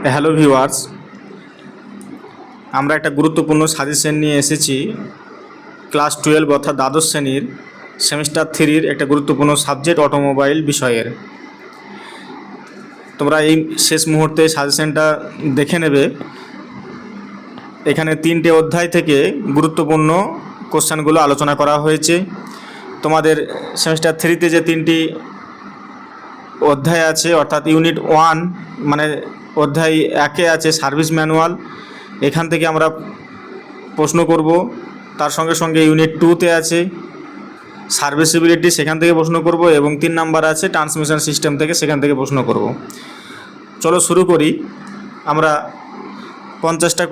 Hello viewers, আমরা একটা গুরুত্বপূর্ণ সাজেশন নিয়ে এসেছি। ক্লাস 12 অর্থাৎ দ্বাদশ শ্রেণীর সেমিস্টার 3-র একটা গুরুত্বপূর্ণ সাবজেক্ট অটোমোবাইল বিষয়ের। তোমরা এই শেষ মুহূর্তে সাজেশনটা দেখে নেবে। এখানে 3টে অধ্যায় থেকে গুরুত্বপূর্ণ কোশ্চেনগুলো আলোচনা করা হয়েছে। তোমাদের সেমিস্টার 3-তে যে 3টি অধ্যায় আছে অর্থাৎ ইউনিট 1 মানে অধ্যায় 1-এ আছে সার্ভিস ম্যানুয়াল, এখান থেকে আমরা প্রশ্ন করব। তার সঙ্গে সঙ্গে ইউনিট 2-তে আছে সার্ভিসিবিলিটি, সেখান থেকে প্রশ্ন করব, এবং 3 নাম্বার আছে ট্রান্সমিশন সিস্টেম থেকে, সেখান থেকে প্রশ্ন করব। চলো শুরু করি। আমরা 50টা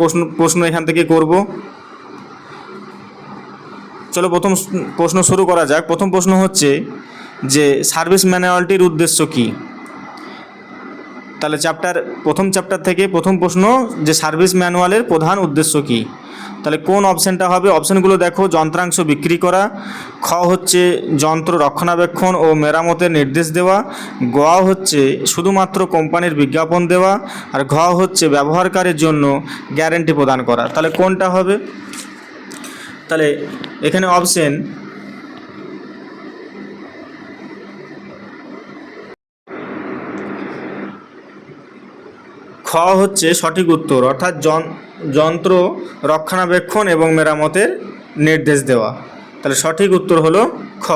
প্রশ্ন এখান থেকে করব। চলো প্রথম প্রশ্ন শুরু করা যাক। প্রথম প্রশ্ন হচ্ছে যে সার্ভিস ম্যানুয়ালটির উদ্দেশ্য কী। তাহলে প্রথম চ্যাপ্টার থেকে প্রথম প্রশ্ন যে সার্ভিস ম্যানুয়ালের প্রধান উদ্দেশ্য কী। তাহলে কোন অপশানটা হবে? অপশানগুলো দেখো। যন্ত্রাংশ বিক্রি করা, খ হচ্ছে যন্ত্র রক্ষণাবেক্ষণ ও মেরামতের নির্দেশ দেওয়া, গ হচ্ছে শুধুমাত্র কোম্পানির বিজ্ঞাপন দেওয়া, আর ঘ হচ্ছে ব্যবহারকারীর জন্য গ্যারেন্টি প্রদান করা। তাহলে কোনটা হবে? তাহলে এখানে অপশন খ হচ্ছে সঠিক উত্তর, অর্থাৎ যন্ত্র রক্ষণাবেক্ষণ এবং মেরামতের নির্দেশ দেওয়া। তাহলে সঠিক উত্তর হলো খ।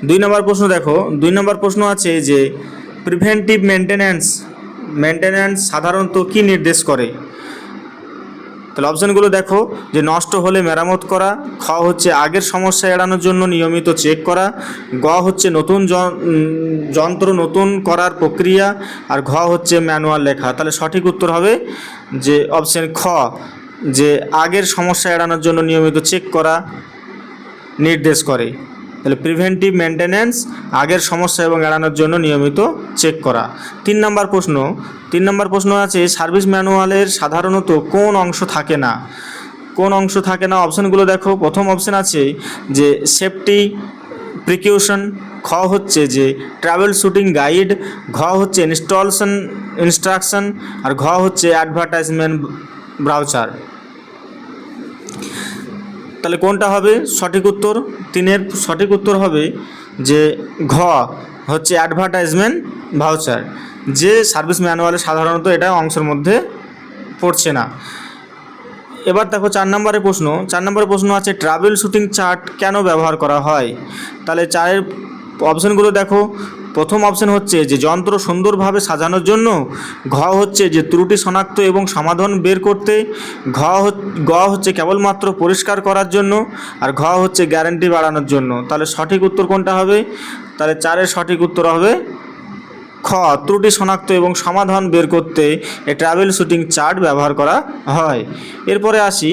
2 নম্বর প্রশ্ন দেখো। 2 নম্বর প্রশ্ন আছে যে প্রিভেন্টিভ মেনটেন্যান্স সাধারণত কী নির্দেশ করে। তাহলে অপশানগুলো দেখো যে নষ্ট হলে মেরামত করা, খ হচ্ছে আগের সমস্যা এড়ানোর জন্য নিয়মিত চেক করা, গ হচ্ছে নতুন যন্ত্র নতুন করার প্রক্রিয়া, আর ঘ হচ্ছে ম্যানুয়াল লেখা। তাহলে সঠিক উত্তর হবে যে অপশান খ, যে আগের সমস্যা এড়ানোর জন্য নিয়মিত চেক করা নির্দেশ করে। তাহলে প্রিভেন্টিভ মেনটেন্যান্স আগের সমস্যা এবং এড়ানোর জন্য নিয়মিত চেক করা। 3 নম্বর প্রশ্ন আছে সার্ভিস ম্যানুয়ালের সাধারণত কোন অংশ থাকে না। কোন অংশ থাকে না? অপশানগুলো দেখো। প্রথম অপশান আছে যে সেফটি প্রিকিউশন, খ হচ্ছে যে ট্রাভেল শুটিং গাইড, ঘ হচ্ছে ইনস্ট্রাকশন, আর ঘ হচ্ছে অ্যাডভার্টাইজমেন্ট ব্রাউচার। তাহলে কোনটা হবে সঠিক উত্তর? 3-এর সঠিক উত্তর হবে যে ঘ হচ্ছে অ্যাডভার্টাইজমেন্ট ভাউচার, যে সার্ভিস ম্যানুয়ালে সাধারণত এটা অংশের মধ্যে পড়ছে না। এবার দেখো 4 নম্বরের প্রশ্ন আছে ট্রাভেল শুটিং চার্ট কেন ব্যবহার করা হয়। তাহলে 4-এর অপশানগুলো দেখো। প্রথম অপশান হচ্ছে যে যন্ত্র সুন্দরভাবে সাজানোর জন্য, ঘ হচ্ছে যে ত্রুটি শনাক্ত এবং সমাধান বের করতে, গ হচ্ছে কেবলমাত্র পরিষ্কার করার জন্য, আর ঘ হচ্ছে গ্যারান্টি বাড়ানোর জন্য। তাহলে সঠিক উত্তর কোনটা হবে? তাহলে 4-এর সঠিক উত্তর হবে খ, ত্রুটি শনাক্ত এবং সমাধান বের করতে এই ট্রাভেল শুটিং চার্ট ব্যবহার করা হয়। এরপরে আসি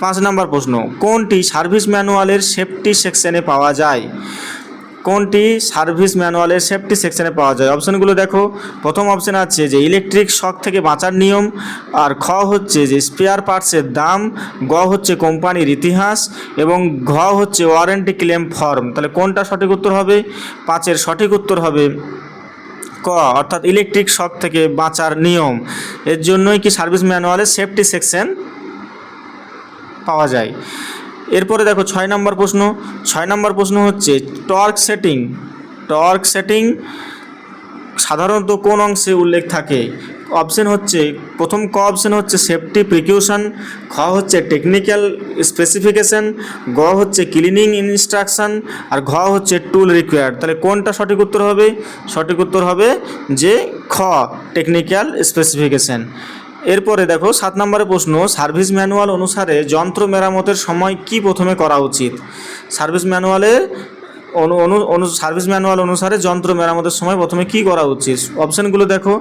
5 নম্বর প্রশ্ন, কোনটি সার্ভিস ম্যানুয়ালের সেফটি সেকশনে পাওয়া যায়। কোনটি সার্ভিস ম্যানুয়ালের সেফটি সেকশনে পাওয়া যায়? অপশানগুলো দেখো। প্রথম অপশান আছে যে ইলেকট্রিক শক থেকে বাঁচার নিয়ম, আর খ হচ্ছে যে স্পেয়ার পার্টসের দাম, গ হচ্ছে কোম্পানির ইতিহাস, এবং ঘ হচ্ছে ওয়ারেন্টি ক্লেম ফর্ম। তাহলে কোনটা সঠিক উত্তর হবে? 5-এর সঠিক উত্তর হবে ক, অর্থাৎ ইলেকট্রিক শক থেকে বাঁচার নিয়ম। এর জন্যই কি সার্ভিস ম্যানুয়ালে সেফটি সেকশন পাওয়া যায়। এরপরে দেখো 6 নম্বর প্রশ্ন হচ্ছে টর্ক সেটিং সাধারণত কোন অংশে উল্লেখ থাকে। অপশন হচ্ছে প্রথম ক অপশন হচ্ছে সেফটি প্রিকিউশন, খ হচ্ছে টেকনিক্যাল স্পেসিফিকেশন, গ হচ্ছে ক্লিনিং ইনস্ট্রাকশন, আর ঘ হচ্ছে টুল রিকোয়ার্ড। তাহলে কোনটা সঠিক উত্তর হবে? সঠিক উত্তর হবে যে খ, টেকনিক্যাল স্পেসিফিকেশন। এরপরে দেখো 7 নম্বরের প্রশ্ন, সার্ভিস ম্যানুয়াল অনুসারে যন্ত্র মেরামতের সময় কি প্রথমে করা উচিত। সার্ভিস ম্যানুয়াল অনুসারে যন্ত্র মেরামতের সময় প্রথমে কি করা উচিত? অপশানগুলো দেখো।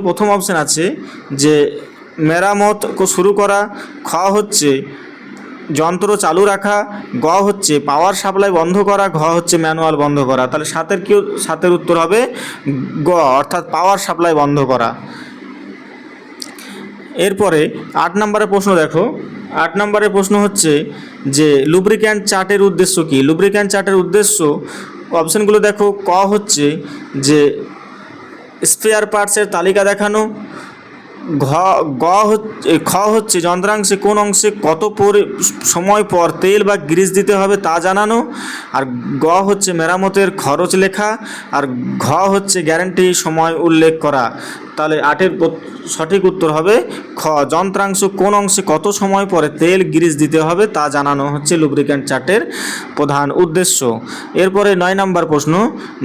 প্রথম অপশান আছে যে মেরামত শুরু করা, খ হচ্ছে যন্ত্র চালু রাখা, গ হচ্ছে পাওয়ার সাপ্লাই বন্ধ করা, ঘ হচ্ছে ম্যানুয়াল বন্ধ করা। তাহলে 7-এর উত্তর হবে গ, অর্থাৎ পাওয়ার সাপ্লাই বন্ধ করা। এরপরে 8 নম্বরের প্রশ্ন দেখো। 8 নম্বরের প্রশ্ন হচ্ছে যে লুব্রিক্যান্ট চার্টের উদ্দেশ্য কী। লুব্রিক্যান্ট চার্টের উদ্দেশ্য অপশানগুলো দেখো। ক হচ্ছে যে স্পেয়ার পার্টসের তালিকা দেখানো। খ হচ্ছে যন্ত্রাংশে কোন অংশে কত সময় পর তেল বা গ্রিস দিতে হবে তা জানানো। আর গ হচ্ছে মেরামতের খরচ লেখা। আর ঘ হচ্ছে গ্যারান্টি সময় উল্লেখ করা। তাহলে 8-এর সঠিক উত্তর হবে খ, যন্ত্রাংশ কোন অংশে কত সময় পরে তেল গ্রিস দিতে হবে তা জানানো হচ্ছে লুব্রিক্যান্ট চার্টের প্রধান উদ্দেশ্য। এরপরে 9 নম্বর প্রশ্ন।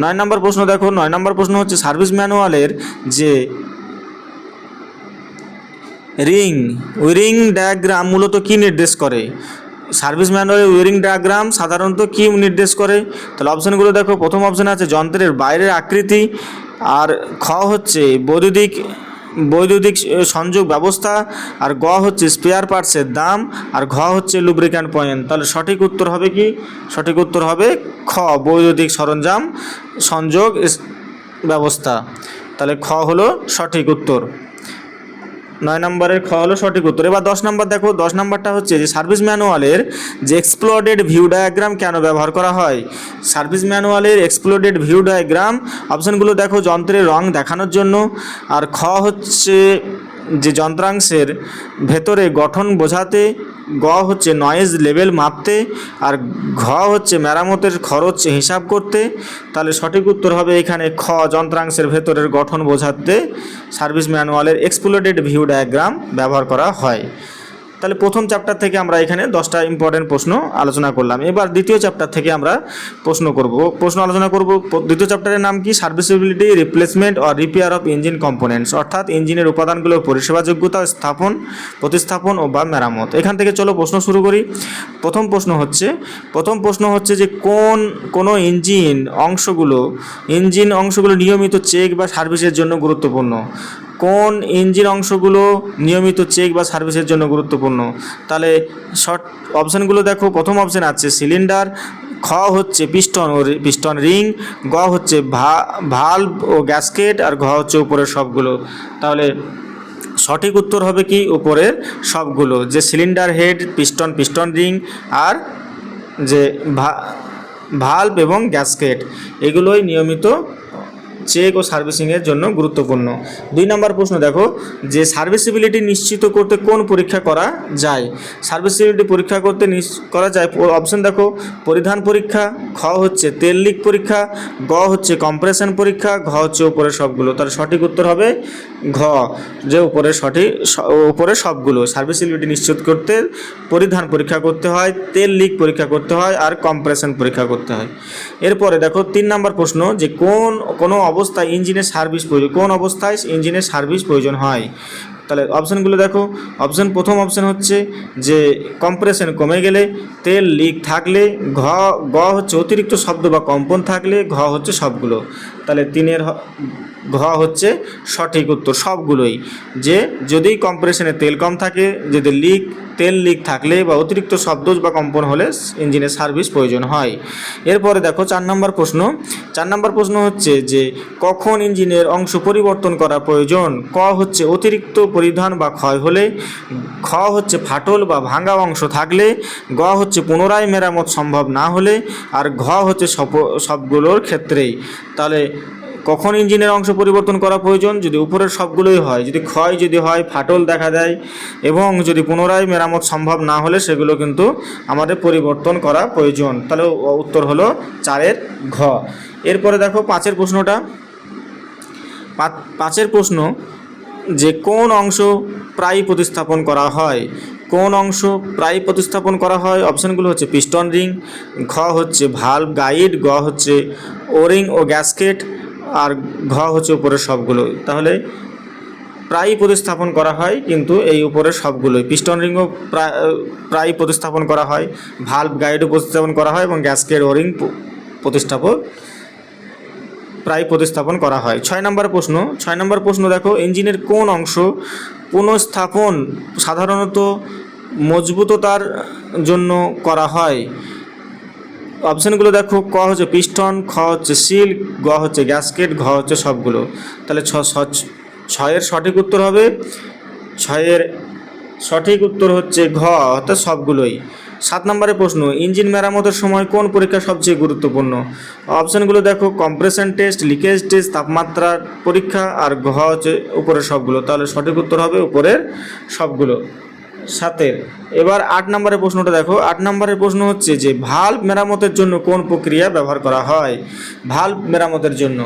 9 নম্বর প্রশ্ন দেখো, 9 নম্বর প্রশ্ন হচ্ছে সার্ভিস ম্যানুয়ালের যে উইরিং ডায়াগ্রাম মূলত কী নির্দেশ করে? সার্ভিস ম্যানুয়ালের উইরিং ডায়াগ্রাম সাধারণত কী নির্দেশ করে? তাহলে অপশানগুলো দেখো। প্রথম অপশান আছে যন্ত্রের বাইরের আকৃতি। আর খ হচ্ছে বৈদ্যুতিক সংযোগ ব্যবস্থা। আর গ হচ্ছে স্পেয়ার পার্টসের দাম। আর ঘ হচ্ছে লুব্রিক্যান্ট পয়েন্ট। তাহলে সঠিক উত্তর হবে কি? সঠিক উত্তর হবে খ, বৈদ্যুতিক সরঞ্জাম সংযোগ ব্যবস্থা। তাহলে খ হলো সঠিক উত্তর। 9 নম্বরের খ হলো সঠিক উত্তর। এবার 10 নম্বর দেখো। 10 নম্বরটা হচ্ছে যে সার্ভিস ম্যানুয়ালের যে এক্সপ্লোডেড ভিউ ডায়াগ্রাম কেন ব্যবহার করা হয়? সার্ভিস ম্যানুয়ালের এক্সপ্লোডেড ভিউ ডায়াগ্রাম অপশানগুলো দেখো যন্ত্রের রং দেখানোর জন্য। আর খ হচ্ছে যে যন্ত্রাংশের ভেতরে গঠন বোঝাতে। গ হচ্ছে নয়েজ লেভেল মাপতে। আর ঘ হচ্ছে মেরামতের খরচ হিসাব করতে। তাহলে সঠিক উত্তর হবে এখানে খ, যন্ত্রাংশের ভেতরের গঠন বোঝাতে সার্ভিস ম্যানুয়ালের এক্সপ্লোডেড ভিউ ডায়াগ্রাম ব্যবহার করা হয়। তাহলে প্রথম চ্যাপ্টার থেকে আমরা এখানে 10টা ইম্পর্টেন্ট প্রশ্ন আলোচনা করলাম। এবার দ্বিতীয় চ্যাপ্টার থেকে আমরা প্রশ্ন আলোচনা করব। দ্বিতীয় চ্যাপ্টারের নাম কি? Serviceability, replacement or repair of engine components, অর্থাৎ ইঞ্জিনের উপাদানগুলোর পরিষেবাযোগ্যতা, প্রতিস্থাপন ও বা মেরামত। এখান থেকে চলো প্রশ্ন শুরু করি। প্রথম প্রশ্ন হচ্ছে যে কোনো ইঞ্জিন অংশগুলো নিয়মিত চেক বা সার্ভিসের জন্য গুরুত্বপূর্ণ। কোন ইঞ্জিন অংশগুলো নিয়মিত চেক বা সার্ভিসের জন্য গুরুত্বপূর্ণ? তাহলে অপশানগুলো দেখো। প্রথম অপশান আছে সিলিন্ডার। খ হচ্ছে পিস্টন রিং। গ হচ্ছে ভালভ ও গ্যাসকেট। আর ঘ হচ্ছে উপরের সবগুলো। তাহলে সঠিক উত্তর হবে কি? উপরের সবগুলো। যে সিলিন্ডার হেড, পিস্টন রিং আর যে ভালভ এবং গ্যাসকেট, এগুলোই নিয়মিত চেক ও সার্ভিসিংয়ের জন্য গুরুত্বপূর্ণ। 2 নম্বর প্রশ্ন দেখো যে সার্ভিসিবিলিটি নিশ্চিত করতে কোন পরীক্ষা করা যায়? সার্ভিসিবিলিটি পরীক্ষা করতে করা যায়। অপশন দেখো পরিধান পরীক্ষা। খ হচ্ছে তেল লিক পরীক্ষা। গ হচ্ছে কম্প্রেশন পরীক্ষা। ঘ হচ্ছে উপরের সবগুলো। তার সঠিক উত্তর হবে ঘ, যে উপরের সবগুলো। সার্ভিসিবিলিটি নিশ্চিত করতে পরিধান পরীক্ষা করতে হয়, তেল লিক পরীক্ষা করতে হয় আর কম্প্রেশন পরীক্ষা করতে হয়। এরপরে দেখো 3 নম্বর প্রশ্ন যে কোনো অবস্থায় ইঞ্জিনের সার্ভিস প্রয়োজন, কোন অবস্থায় ইঞ্জিনের সার্ভিস প্রয়োজন হয়? তাহলে অপশানগুলো দেখো। প্রথম অপশান হচ্ছে যে কম্প্রেশন কমে গেলে, তেল লিক থাকলে, গ হচ্ছে অতিরিক্ত শব্দ বা কম্পন থাকলে, ঘ হচ্ছে সবগুলো। তাহলে 3-এর ঘ হচ্ছে সঠিক উত্তর, সবগুলোই। যে যদি কম্প্রেশনে তেল কম থাকে, যদি তেল লিক থাকলে বা অতিরিক্ত শব্দ বা কম্পন হলে ইঞ্জিনের সার্ভিস প্রয়োজন হয়। এরপরে দেখো 4 নম্বর প্রশ্ন। 4 নম্বর প্রশ্ন হচ্ছে যে কখন ইঞ্জিনের অংশ পরিবর্তন করা প্রয়োজন? ক হচ্ছে অতিরিক্ত পরিধান বা ক্ষয় হলে। খ হচ্ছে ফাটল বা ভাঙা অংশ থাকলে। গ হচ্ছে পুনরায় মেরামত সম্ভব না হলে। আর ঘ হচ্ছে সবগুলোর ক্ষেত্রেই। তাহলে কখন ইঞ্জিনের অংশ পরিবর্তন করা প্রয়োজন? যদি উপরের সবগুলোই হয়, যদি ক্ষয় হয়, ফাটল দেখা দেয় এবং যদি পুনরায় মেরামত সম্ভব না হলে সেগুলো কিন্তু আমাদের পরিবর্তন করা প্রয়োজন। তাহলে উত্তর হলো 4-এর ঘ। এরপরে দেখো 5-এর প্রশ্নটা। 5-এর প্রশ্ন যে কোন অংশ প্রায় প্রতিস্থাপন করা হয়? কোন অংশ প্রায় প্রতিস্থাপন করা হয়? অপশানগুলো হচ্ছে পিস্টন রিং। ঘ হচ্ছে ভালভ গাইড। গ হচ্ছে ওরিং ও গ্যাসকেট। আর ঘ হচ্ছে উপরের সবগুলো। তাহলে প্রায় প্রতিস্থাপন করা হয় কিন্তু এই উপরের সবগুলোই। পিস্টন রিংও প্রায় প্রতিস্থাপন করা হয়, ভালভ গাইডও প্রতিস্থাপন করা হয় এবং গ্যাসকেট ওরিং প্রায় প্রতিস্থাপন করা হয়। 6 নম্বর প্রশ্ন দেখো ইঞ্জিনের কোন অংশ পুনঃস্থাপন সাধারণত মজবুততার জন্য করা হয়? অপশানগুলো দেখো। ক হচ্ছে পিস্টন। খ হচ্ছে সিল। গ হচ্ছে গ্যাসকেট। ঘ হচ্ছে সবগুলো। তাহলে 6-এর সঠিক উত্তর হবে 6-এর সঠিক উত্তর হচ্ছে ঘ, অর্থাৎ সবগুলোই। 7 নম্বরের প্রশ্ন, ইঞ্জিন মেরামতের সময় কোন পরীক্ষা সবচেয়ে গুরুত্বপূর্ণ? অপশানগুলো দেখো, কম্প্রেশন টেস্ট, লিকেজ টেস্ট, তাপমাত্রার পরীক্ষা, আর ঘ হচ্ছে উপরের সবগুলো। তাহলে সঠিক উত্তর হবে উপরের সবগুলো। 7-এর এবার 8 নম্বরের প্রশ্নটা দেখো। 8 নম্বরের প্রশ্ন হচ্ছে যে ভাল্ব মেরামতের জন্য কোন প্রক্রিয়া ব্যবহার করা হয়? ভাল্ব মেরামতের জন্য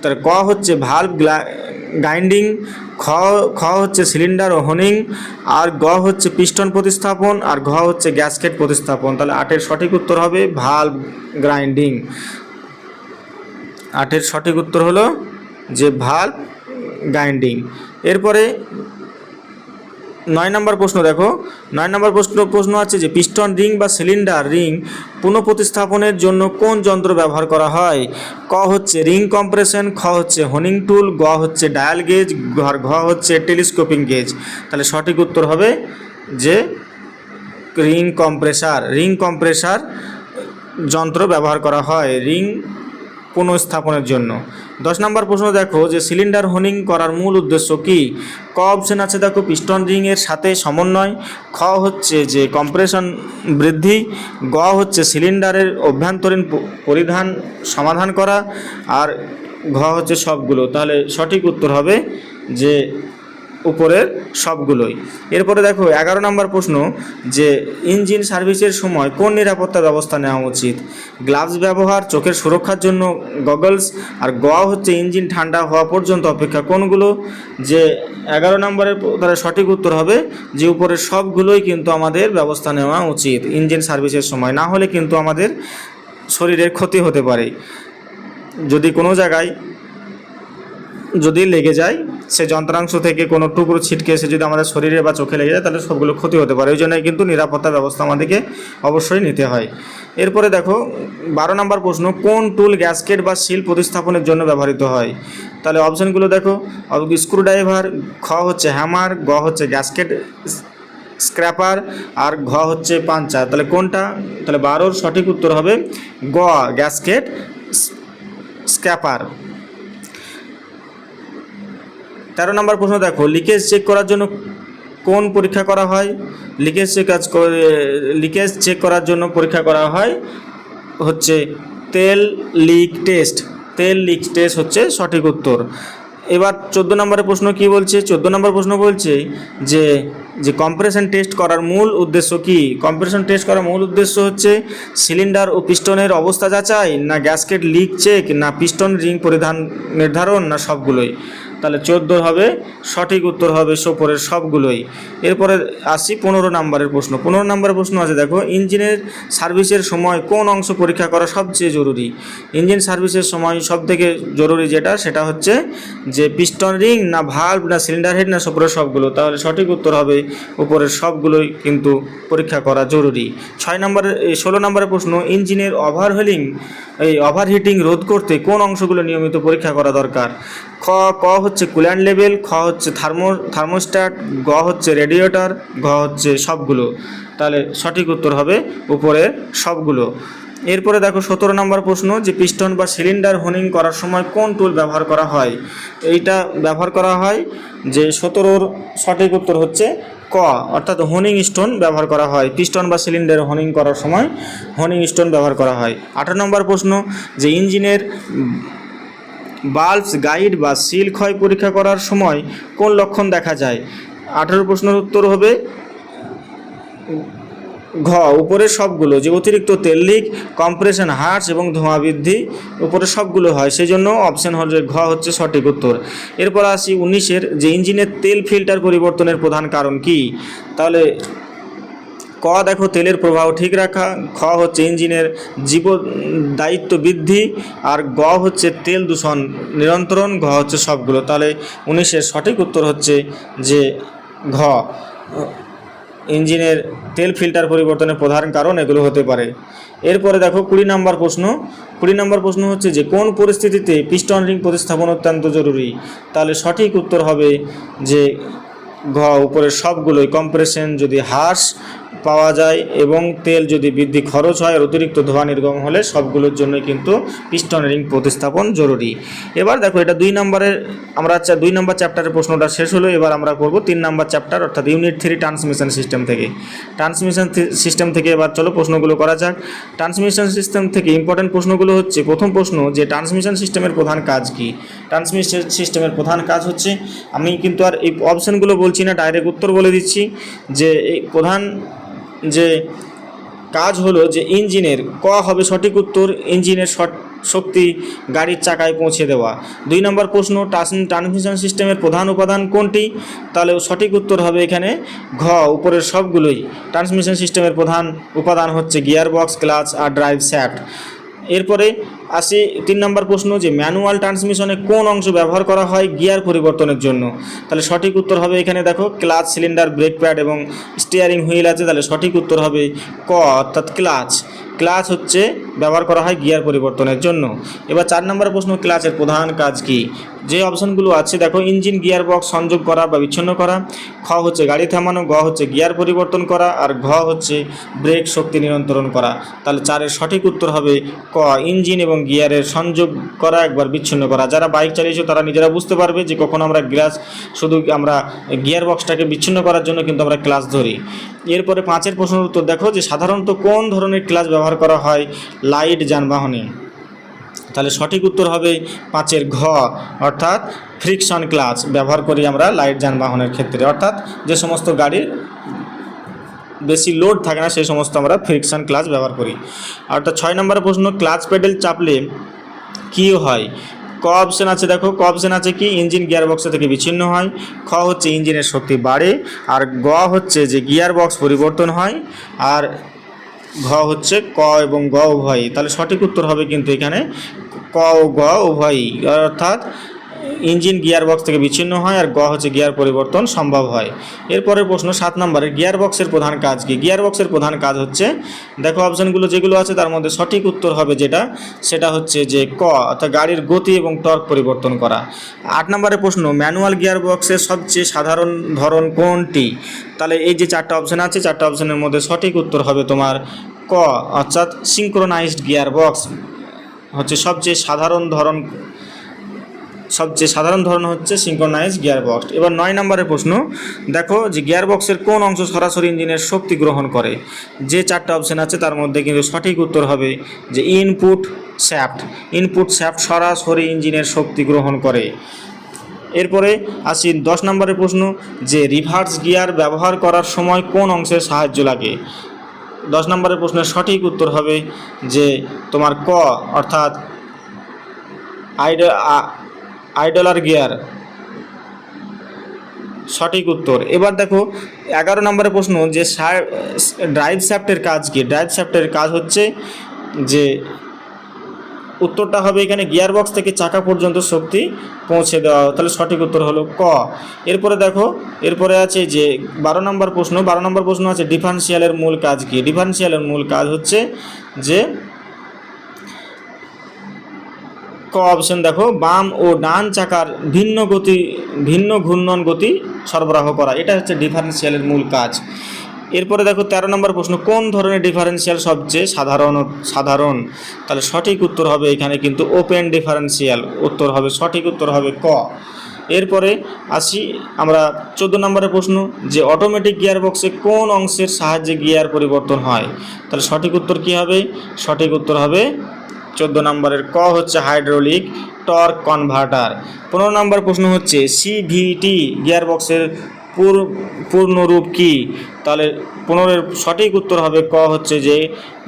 তার ক হচ্ছে ভাল্ব গ্রাইন্ডিং, খ হচ্ছে সিলিন্ডার ও হোনিং, আর গ হচ্ছে পিস্টন প্রতিস্থাপন, আর ঘ হচ্ছে গ্যাসকেট প্রতিস্থাপন। তাহলে 8-এর সঠিক উত্তর হবে ভাল্ব গ্রাইন্ডিং। 8-এর সঠিক উত্তর হলো যে ভাল্ব গ্রাইন্ডিং। এরপরে 9 নম্বর প্রশ্ন দেখো। 9 নম্বর প্রশ্ন আছে যে পিস্টন রিং বা সিলিন্ডার রিং পুনঃপ্রতিস্থাপনের জন্য কোন যন্ত্র ব্যবহার করা হয়? ক হচ্ছে রিং কম্প্রেশন, খ হচ্ছে হোনিং টুল, গ হচ্ছে ডায়াল গেজ, আর ঘ হচ্ছে টেলিস্কোপিং গেজ। তাহলে সঠিক উত্তর হবে যে রিং কম্প্রেসার। রিং কম্প্রেসার যন্ত্র ব্যবহার করা হয় রিং পুনঃস্থাপনের জন্য। 10 নম্বর প্রশ্ন দেখো যে সিলিন্ডার হোনিং করার মূল উদ্দেশ্য কি? ক অপশন আছে দেখো পিস্টন রিংয়ের সাথে সমন্বয়, খ হচ্ছে যে কম্প্রেশন বৃদ্ধি, গ হচ্ছে সিলিন্ডারের অভ্যন্তরীণ পরিধান সমাধান করা, আর ঘ হচ্ছে সবগুলো। তাহলে সঠিক উত্তর হবে যে উপরের সবগুলোই। এরপরে দেখো 11 নম্বর প্রশ্ন যে ইঞ্জিন সার্ভিসের সময় কোন নিরাপত্তা ব্যবস্থা নেওয়া উচিত? গ্লাভস ব্যবহার, চোখের সুরক্ষার জন্য গগলস, আর গ হচ্ছে ইঞ্জিন ঠান্ডা হওয়া পর্যন্ত অপেক্ষা। কোনগুলো? যে 11 নম্বরের তাহলে সঠিক উত্তর হবে যে উপরের সবগুলোই কিন্তু আমাদের ব্যবস্থা নেওয়া উচিত ইঞ্জিন সার্ভিসের সময়, না হলে কিন্তু আমাদের শরীরের ক্ষতি হতে পারে। যদি কোনো জায়গায় যদি লেগে যায়, সে যন্ত্রাংশ থেকে কোনো টুকরো ছিটকে এসে যদি আমাদের শরীরে বা চোখে লেগে যায়, তাহলে সবগুলো ক্ষতি হতে পারে। ওই জন্যই কিন্তু নিরাপত্তা ব্যবস্থা আমাদেরকে অবশ্যই নিতে হয়। এরপরে দেখো 12 নম্বর প্রশ্ন, কোন টুল গ্যাসকেট বা সিল প্রতিস্থাপনের জন্য ব্যবহৃত হয়? তাহলে অপশানগুলো দেখো, স্ক্রুড্রাইভার, খ হচ্ছে হ্যামার, গ হচ্ছে গ্যাসকেট স্ক্র্যাপার, আর ঘ হচ্ছে পাঞ্চার। তাহলে কোনটা? তাহলে 12-র সঠিক উত্তর হবে গ গ্যাসকেট স্ক্র্যাপার। 13 নম্বর প্রশ্ন দেখো, লিকেজ চেক করার জন্য কোন পরীক্ষা করা হয়? লিকেজ চেক করার জন্য পরীক্ষা করা হয় হচ্ছে তেল লিক টেস্ট। তেল লিক টেস্ট হচ্ছে সঠিক উত্তর। এবার 14 নম্বরের প্রশ্ন কি বলছে? 14 নম্বর প্রশ্ন বলছে যে কম্প্রেশন টেস্ট করার মূল উদ্দেশ্য কি? কম্প্রেশন টেস্ট করার মূল উদ্দেশ্য হচ্ছে সিলিন্ডার ও পিস্টনের অবস্থা যাচাই, না গ্যাসকেট লিক চেক, না পিস্টন রিং পরিধান নির্ধারণ, না সবগুলোই। তাহলে 14 হবে সঠিক উত্তর হবে উপরের সবগুলোই। এরপরে আসি 15 নম্বরের প্রশ্ন। 15 নম্বরের প্রশ্ন আছে দেখো, ইঞ্জিনের সার্ভিসের সময় কোন অংশ পরীক্ষা করা সবচেয়ে জরুরি? ইঞ্জিন সার্ভিসের সময় সবথেকে জরুরি সেটা হচ্ছে যে পিস্টন রিং, না ভালভ, না সিলিন্ডার হেড, না উপরের সবগুলো। তাহলে সঠিক উত্তর হবে উপরের সবগুলোই কিন্তু পরীক্ষা করা জরুরি। 16 নম্বরের প্রশ্ন, ইঞ্জিনের ওভারহিটিং রোধ করতে কোন অংশগুলো নিয়মিত পরীক্ষা করা দরকার? ক হচ্ছে কুল্যান্ট লেভেল, খ হচ্ছে থার্মোস্ট্যাট, গ হচ্ছে রেডিয়েটর, ঘ হচ্ছে সবগুলো। তাহলে সঠিক উত্তর হবে উপরের সবগুলো। এরপরে দেখো 17 নম্বর প্রশ্ন যে পিস্টন বা সিলিন্ডার হোনিং করার সময় কোন টুল ব্যবহার করা হয়? এইটা ব্যবহার করা হয় যে 17-র সঠিক উত্তর হচ্ছে ক, অর্থাৎ হোনিং স্টোন ব্যবহার করা হয়। পিস্টন বা সিলিন্ডার হোনিং করার সময় হোনিং স্টোন ব্যবহার করা হয়। 18 নম্বর প্রশ্ন যে ইঞ্জিনের বাল্বস গাইড বা সিল ক্ষয় পরীক্ষা করার সময় কোন লক্ষণ দেখা যায়? 18 প্রশ্নের উত্তর হবে ঘ উপরের সবগুলো, যে অতিরিক্ত তেল লিক, কম্প্রেশন হার্স এবং ধোঁয়া বৃদ্ধি উপরের সবগুলো হয়, সেই জন্য অপশন হচ্ছে ঘ হচ্ছে সঠিক উত্তর। এরপর আসি 19-এর যে ইঞ্জিনের তেল ফিল্টার পরিবর্তনের প্রধান কারণ কি? তাহলে ক দেখো তেলের প্রবাহ ঠিক রাখা, খ হচ্ছে ইঞ্জিনের দায়িত্ব বৃদ্ধি, আর গ হচ্ছে তেল দূষণ নিয়ন্ত্রণ, ঘ হচ্ছে সবগুলো। তাহলে 19-এর সঠিক উত্তর হচ্ছে যে ঘ, ইঞ্জিনের তেল ফিল্টার পরিবর্তনের প্রধান কারণ এগুলো হতে পারে। এরপরে দেখো 20 নম্বর প্রশ্ন। 20 নম্বর প্রশ্ন হচ্ছে যে কোন পরিস্থিতিতে পিস্টন রিং প্রতিস্থাপন অত্যন্ত জরুরি? তাহলে সঠিক উত্তর হবে যে ঘ উপরের সবগুলোই। কম্প্রেশন যদি হ্রাস পাওয়া যায় এবং তেল যদি বৃদ্ধি খরচ হয় আর অতিরিক্ত ধোঁয়া নির্গমন হলে সবগুলোর জন্যই কিন্তু পিস্টন রিং প্রতিস্থাপন জরুরি। এবার দেখো এটা 2 নম্বরের আমরা 2 নম্বর চ্যাপ্টারের প্রশ্নটা শেষ হলো। এবার আমরা করব 3 নম্বর চ্যাপ্টার অর্থাৎ ইউনিট 3 ট্রান্সমিশন সিস্টেম থেকে। ট্রান্সমিশন সিস্টেম থেকে এবার চলো প্রশ্নগুলো করা যাক। ট্রান্সমিশন সিস্টেম থেকে ইম্পর্টেন্ট প্রশ্নগুলো হচ্ছে, প্রথম প্রশ্ন যে ট্রান্সমিশন সিস্টেমের প্রধান কাজ কি? ট্রান্সমিশন সিস্টেমের প্রধান কাজ হচ্ছে, আমি কিন্তু আর এই অপশানগুলো বলছি না, ডাইরেক্ট উত্তর বলে দিচ্ছি যে এই প্রধান যে কাজ হলো যে ইঞ্জিনের ক হবে সঠিক উত্তর, ইঞ্জিনের শক্তি গাড়ির চাকায় পৌঁছে দেওয়া। 2 নম্বর প্রশ্ন ট্রান্সমিশন সিস্টেমের প্রধান উপাদান কোনটি? তাহলে সঠিক উত্তর হবে এখানে ঘ, উপরের সবগুলোই। ট্রান্সমিশন সিস্টেমের প্রধান উপাদান হচ্ছে গিয়ার বক্স, ক্লাচ আর ড্রাইভ শ্যাফট। এরপরে আসি 3 নম্বর প্রশ্ন যে ম্যানুয়াল ট্রান্সমিশনে কোন অংশ ব্যবহার করা হয় গিয়ার পরিবর্তনের জন্য? তাহলে সঠিক উত্তর হবে এখানে দেখো ক্লাচ, সিলিন্ডার, ব্রেক প্যাড এবং স্টিয়ারিং হুইল আছে, তাহলে সঠিক উত্তর হবে ক অর্থাৎ ক্লাচ। ক্লাচ হচ্ছে ব্যবহার করা হয় গিয়ার পরিবর্তনের জন্য। এবার 4 নম্বর প্রশ্ন ক্লাচের প্রধান কাজ কি? যে অপশানগুলো আছে দেখো, ইঞ্জিন গিয়ার বক্স সংযোগ করা বা বিচ্ছিন্ন করা, খ হচ্ছে গাড়ি থামানো, গ হচ্ছে গিয়ার পরিবর্তন করা আর ঘ হচ্ছে ব্রেক শক্তি নিয়ন্ত্রণ করা। তাহলে 4-এর সঠিক উত্তর হবে ক, ইঞ্জিন এবং গিয়ারের সংযোগ করা একবার বিচ্ছিন্ন করা। যারা বাইক চালিয়েছো তারা নিজেরা বুঝতে পারবে যে কখন আমরা শুধু আমরা গিয়ার বক্সটাকে বিচ্ছিন্ন করার জন্য কিন্তু আমরা ক্লাচ ধরি। এরপরে 5-এর প্রশ্নের উত্তর দেখো যে সাধারণত কোন ধরনের ক্লাচ ব্যবহার করা হয় লাইট যানবাহনে? তাহলে সঠিক উত্তর হবে 5-এর ঘ অর্থাৎ ফ্রিকশন ক্লাচ ব্যবহার করি আমরা লাইট যানবাহনের ক্ষেত্রে, অর্থাৎ যে সমস্ত গাড়ির বেশি লোড থাকে না সেই সমস্ত আমরা ফ্রিকশন ক্লাচ ব্যবহার করি। অর্থাৎ 6 নম্বর প্রশ্ন ক্লাচ পেডেল চাপলে কি হয়? ক অপশন আছে দেখো, ক অপশন আছে কি ইঞ্জিন গিয়ার বক্স থেকে বিচ্ছিন্ন হয়, খ হচ্ছে ইঞ্জিনের শক্তি বাড়ে আর গ হচ্ছে যে গিয়ার বক্স পরিবর্তন হয় আর ঘ হচ্ছে ক এবং গ উভয়ই। তাহলে সঠিক উত্তর হবে কিন্তু এখানে ক ও গ উভয়ই, অর্থাৎ ইঞ্জিন গিয়ার বক্স থেকে বিচ্ছিন্ন হয় আর গ হচ্ছে গিয়ার পরিবর্তন সম্ভব হয়। এরপরের প্রশ্ন 7 নম্বরের গিয়ার বক্সের প্রধান কাজ কি? গিয়ার বক্সের প্রধান কাজ হচ্ছে দেখো অপশানগুলো যেগুলো আছে তার মধ্যে সঠিক উত্তর হবে সেটা হচ্ছে যে ক অর্থাৎ গাড়ির গতি এবং টর্ক পরিবর্তন করা। 8 নম্বরের প্রশ্ন ম্যানুয়াল গিয়ার বক্সের সবচেয়ে সাধারণ ধরন কোনটি? তাহলে এই যে 4টা অপশান আছে 4টা অপশানের মধ্যে সঠিক উত্তর হবে তোমার ক অর্থাৎ সিঙ্ক্রোনাইজড গিয়ার বক্স হচ্ছে সবচেয়ে সাধারণ ধরন হচ্ছে সিঙ্ক্রোনাইজ গিয়ার বক্স। এবার 9 নম্বরের প্রশ্ন দেখো যে গিয়ার বক্সের কোন অংশ সরাসরি ইঞ্জিনের শক্তি গ্রহণ করে? যে 4টা অপশান আছে তার মধ্যে কিন্তু সঠিক উত্তর হবে যে ইনপুট শ্যাফট সরাসরি ইঞ্জিনের শক্তি গ্রহণ করে। এরপরে আসি 10 নম্বরের প্রশ্ন যে রিভার্স গিয়ার ব্যবহার করার সময় কোন অংশের সাহায্য লাগে? 10 নম্বরের প্রশ্নের সঠিক উত্তর হবে যে তোমার ক অর্থাৎ আইডলার গিয়ার সঠিক উত্তর। এবার দেখো 11 নম্বরের প্রশ্ন যে ড্রাইভ শ্যাফটের কাজ কি? ড্রাইভ শ্যাফটের কাজ হচ্ছে যে উত্তরটা হবে এখানে গিয়ার বক্স থেকে চাকা পর্যন্ত শক্তি পৌঁছে দেওয়া, তাহলে সঠিক উত্তর হলো ক। এরপরে দেখো এরপরে আছে যে 12 নম্বর প্রশ্ন আছে ডিফারেন্সিয়ালের মূল কাজ কি? ডিফারেন্সিয়ালের মূল কাজ হচ্ছে যে ক অপশন দেখো বাম ও ডান চাকার ভিন্ন ঘূর্ণন গতি সরবরাহ করা, এটা হচ্ছে ডিফারেন্সিয়ালের মূল কাজ। এরপরে দেখো 13 নম্বর প্রশ্ন কোন ধরনের ডিফারেন্সিয়াল সবচেয়ে সাধারণ? তাহলে সঠিক উত্তর হবে এখানে কিন্তু ওপেন ডিফারেন্সিয়াল, সঠিক উত্তর হবে ক। এরপরে আসি আমরা 14 নম্বরের প্রশ্ন যে অটোমেটিক গিয়ার বক্সে কোন অংশের সাহায্যে গিয়ার পরিবর্তন হয়? তাহলে সঠিক উত্তর কি হবে? সঠিক উত্তর হবে 14 নম্বরের ক হচ্ছে হাইড্রোলিক টর্ক কনভার্টার। 15 নম্বর প্রশ্ন হচ্ছে সিভিটি গিয়ার বক্সের পূর্ণরূপ কি? তাহলে 15-এর সঠিক উত্তর হবে ক হচ্ছে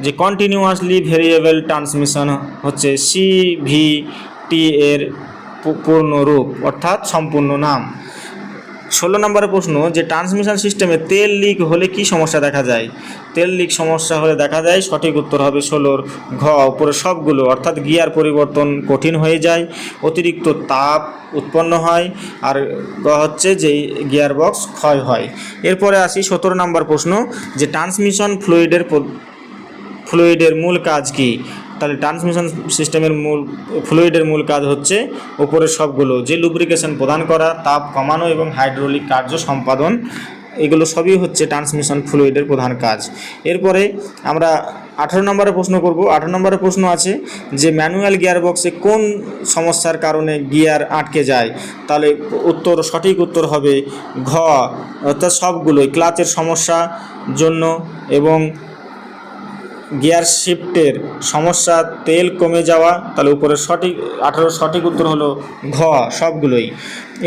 যে কন্টিনিউয়াসলি ভেরিয়েবল ট্রান্সমিশন হচ্ছে সিভিটি এর পূর্ণরূপ অর্থাৎ সম্পূর্ণ নাম। 16 নম্বরের প্রশ্ন যে ট্রান্সমিশন সিস্টেমে তেল লিক হলে কি সমস্যা দেখা যায়? তেল লিক সমস্যা হলে দেখা যায় সঠিক উত্তর হবে 16-র ঘ উপরে সবগুলো, অর্থাৎ গিয়ার পরিবর্তন কঠিন হয়ে যায়, অতিরিক্ত তাপ উৎপন্ন হয় আর গ হচ্ছে যে গিয়ার বক্স ক্ষয় হয়। এরপরে আসি 17 নম্বর প্রশ্ন যে ট্রান্সমিশন ফ্লুইডের মূল কাজ কি? তাহলে ট্রান্সমিশন সিস্টেমের ফ্লুইডের মূল কাজ হচ্ছে উপরের সবগুলো যে লুব্রিকেশন প্রদান করা, তাপ কমানো এবং হাইড্রোলিক কার্য সম্পাদন এগুলো সবই হচ্ছে ট্রান্সমিশন ফ্লুইডের প্রধান কাজ। এরপরে আমরা 18 নম্বরে প্রশ্ন করব। 18 নম্বরে প্রশ্ন আছে যে ম্যানুয়াল গিয়ার বক্সে কোন সমস্যার কারণে গিয়ার আটকে যায়? তাহলে সঠিক উত্তর হবে ঘ, অর্থাৎ সবগুলোই ক্লাচের সমস্যার জন্য এবং গিয়ার শিফটের সমস্যা, তেল কমে যাওয়া। তাহলে উপরে 18 সঠিক উত্তর হলো ঘ, সবগুলোই।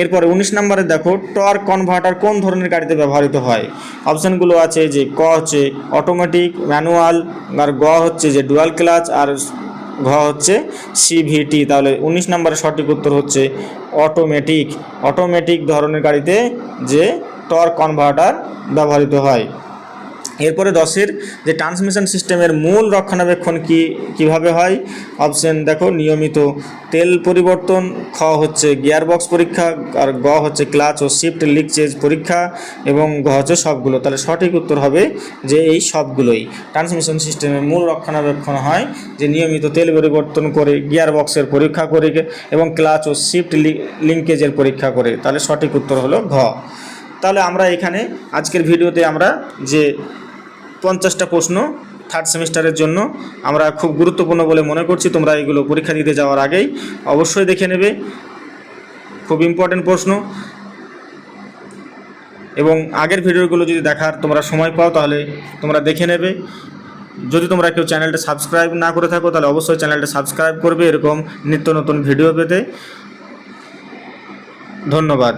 এরপরে 19 নম্বরে দেখো টর্ক কনভার্টার কোন ধরনের গাড়িতে ব্যবহৃত হয়? অপশানগুলো আছে যে ক হচ্ছে অটোমেটিক, ম্যানুয়াল, আর গ হচ্ছে যে ডুয়াল ক্লাচ, আর ঘ হচ্ছে সিভিটি। তাহলে 19 নম্বরের সঠিক উত্তর হচ্ছে অটোমেটিক ধরনের গাড়িতে যে টর্ক কনভার্টার ব্যবহৃত হয়। এরপরে 10-এর যে ট্রান্সমিশন সিস্টেমের মূল রক্ষণাবেক্ষণ কিভাবে হয়? অপশন দেখো নিয়মিত তেল পরিবর্তন, খ হচ্ছে গিয়ারবক্স পরীক্ষা, আর গ হচ্ছে ক্লাচ ও শিফট লিকচেজ পরীক্ষা, এবং ঘ হচ্ছে সবগুলো। তাহলে সঠিক উত্তর হবে যে এই সবগুলোই। ট্রান্সমিশন সিস্টেমের মূল রক্ষণাবেক্ষণ হয় যে নিয়মিত তেল পরিবর্তন করে, গিয়ারবক্সের পরীক্ষা করে এবং ক্লাচ ও শিফট লিঙ্কেজের পরীক্ষা করে। তাহলে সঠিক উত্তর হলো ঘ। তাহলে আমরা এখানে আজকের ভিডিওতে আমরা যে 50টা প্রশ্ন থার্ড সেমিস্টারের জন্য আমরা খুব গুরুত্বপূর্ণ বলে মনে করছি, তোমরা এগুলো পরীক্ষা দিতে যাওয়ার আগেই অবশ্যই দেখে নেবে, খুব ইম্পর্টেন্ট প্রশ্ন। এবং আগের ভিডিওগুলো যদি দেখার তোমরা সময় পাও তাহলে তোমরা দেখে নেবে। যদি তোমরা কেউ চ্যানেলটা সাবস্ক্রাইব না করে থাকো তাহলে অবশ্যই চ্যানেলটা সাবস্ক্রাইব করবে এরকম নিত্য নতুন ভিডিও পেতে। ধন্যবাদ।